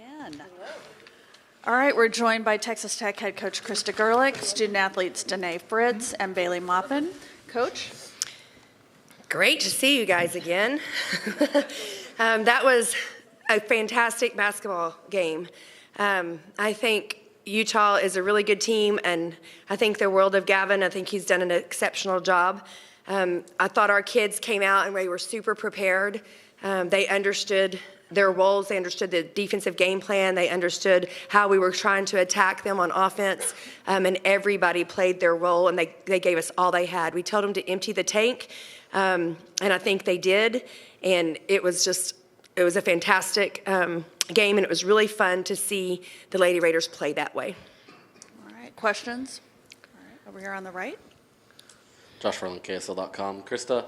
again. All right, we're joined by Texas Tech head coach Krista Gerlich, student athletes Danae Fritz and Bailey Maupin. Coach? Great to see you guys again. That was a fantastic basketball game. I think Utah is a really good team, and I think the world of Gavin. I think he's done an exceptional job. I thought our kids came out and they were super prepared. They understood their roles. They understood the defensive game plan. They understood how we were trying to attack them on offense, and everybody played their role, and they gave us all they had. We told them to empty the tank, and I think they did, and it was a fantastic game, and it was really fun to see the Lady Raiders play that way. All right, questions? All right, over here on the right. Josh Ferland, KSL.com. Krista,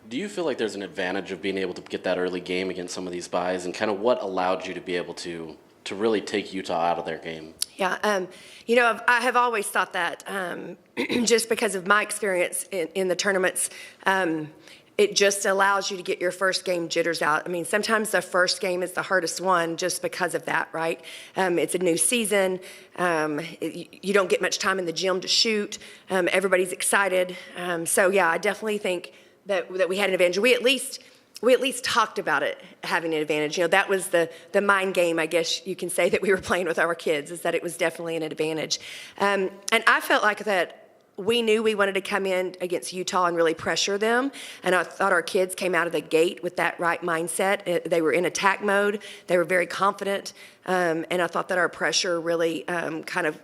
do you feel like there's an advantage of being able to get that early game against some of these buys, and kind of what allowed you to be able to really take Utah out of their game? Yeah, I have always thought that just because of my experience in the tournaments, it just allows you to get your first game jitters out. I mean, sometimes the first game is the hardest one just because of that, right? It's a new season. You don't get much time in the gym to shoot. Everybody's excited. So, yeah, I definitely think that we had an advantage. We at least talked about it having an advantage. That was the mind game, I guess you can say, that we were playing with our kids, is that it was definitely an advantage. And I felt like that we knew we wanted to come in against Utah and really pressure them, and I thought our kids came out of the gate with that right mindset. They were in attack mode. They were very confident, and I thought that our pressure really kind of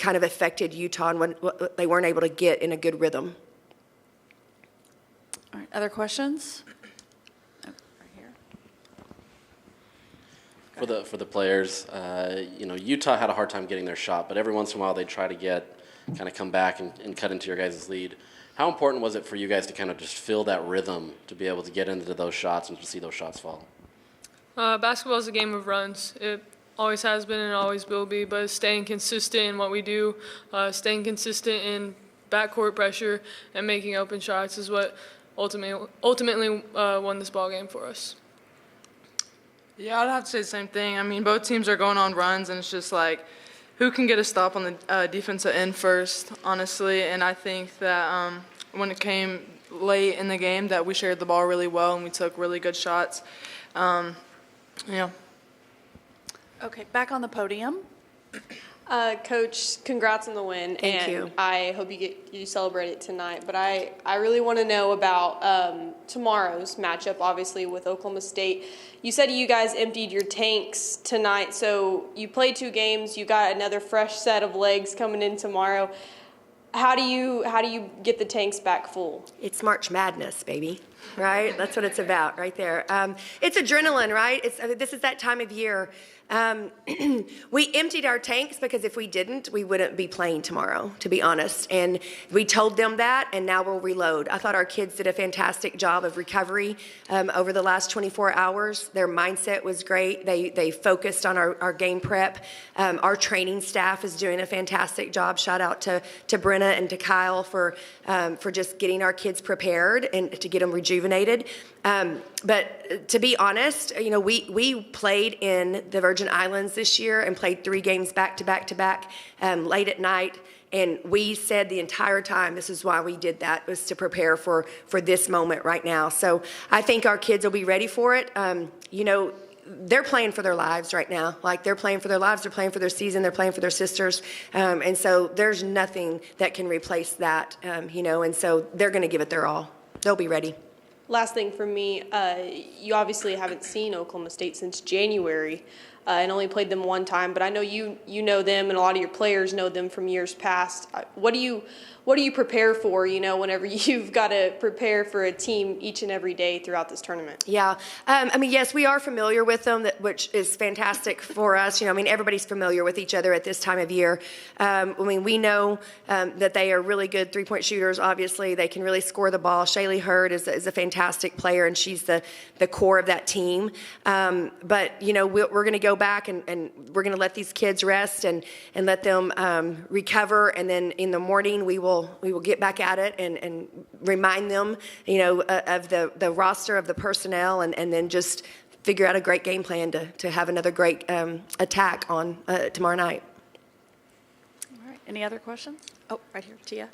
affected Utah and what they weren't able to get in a good rhythm. All right, other questions? Oh, right here. For the players, Utah had a hard time getting their shot, but every once in a while they try to kind of come back and cut into your guys' lead. How important was it for you guys to kind of just feel that rhythm to be able to get into those shots and to see those shots fall? Basketball is a game of runs. It always has been and always will be, but staying consistent in what we do, staying consistent in backcourt pressure and making open shots is what ultimately won this ball game for us. Yeah, I'd have to say the same thing. I mean, both teams are going on runs, and it's just like, who can get a stop on the defensive end first, honestly. And I think that when it came late in the game that we shared the ball really well and we took really good shots. Yeah. Okay, back on the podium. Coach, congrats on the win. Thank you. I hope you celebrate it tonight. But I really want to know about tomorrow's matchup, obviously, with Oklahoma State. You said you guys emptied your tanks tonight, so you played 2 games. You got another fresh set of legs coming in tomorrow. How do you get the tanks back full? It's March Madness, baby, right? That's what it's about right there. It's adrenaline, right? This is that time of year. We emptied our tanks because if we didn't, we wouldn't be playing tomorrow, to be honest. And we told them that, and now we'll reload. I thought our kids did a fantastic job of recovery over the last 24 hours. Their mindset was great. They focused on our game prep. Our training staff is doing a fantastic job. Shout out to Brenna and to Kyle for just getting our kids prepared and to get them rejuvenated. But to be honest, we played in the Virgin Islands this year and played 3 games back to back late at night. And we said the entire time, this is why we did that, was to prepare for this moment right now. So I think our kids will be ready for it. They're playing for their lives right now. Like, they're playing for their lives, they're playing for their season, they're playing for their sisters. And so there's nothing that can replace that, and so they're going to give it their all. They'll be ready. Last thing from me, you obviously haven't seen Oklahoma State since January and only played them 1 time, but I know you know them and a lot of your players know them from years past. What do you prepare for, whenever you've got to prepare for a team each and every day throughout this tournament? Yeah. Yes, we are familiar with them, which is fantastic for us. Everybody's familiar with each other at this time of year. We know that they are really good three-point shooters, obviously. They can really score the ball. Shaylee Hurd is a fantastic player, and she's the core of that team. But we're going to go back and we're going to let these kids rest and let them recover, and then in the morning we will get back at it and remind them of the roster of the personnel, and then just figure out a great game plan to have another great attack on tomorrow night. All right, any other questions? Oh, right here, Tia.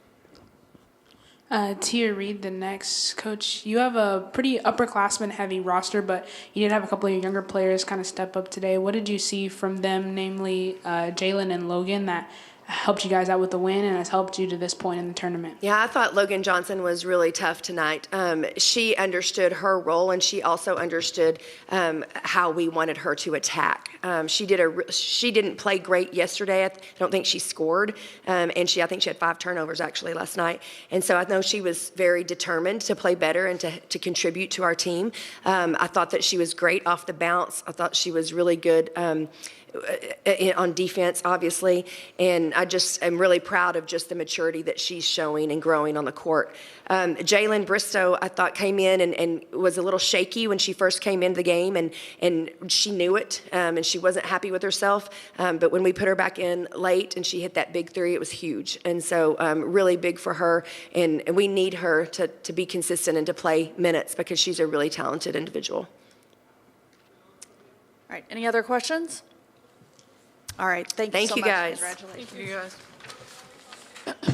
Tia Reed, the next coach. You have a pretty upperclassman heavy roster, but you did have a couple of your younger players kind of step up today. What did you see from them, namely Jalen and Logan, that helped you guys out with the win and has helped you to this point in the tournament? Yeah, I thought Logan Johnson was really tough tonight. She understood her role, and she also understood how we wanted her to attack. She didn't play great yesterday. I don't think she scored, and I think she had 5 turnovers actually last night. And so I know she was very determined to play better and to contribute to our team. I thought that she was great off the bounce. I thought she was really good on defense, obviously, and I just am really proud of just the maturity that she's showing and growing on the court. Jalen Bristow, I thought, came in and was a little shaky when she first came into the game, and she knew it, and she wasn't happy with herself, but when we put her back in late and she hit that big 3, it was huge, and so really big for her, and we need her to be consistent and to play minutes because she's a really talented individual. All right, any other questions? All right, thank you so Thank you, much. guys. Congratulations. Thank you guys.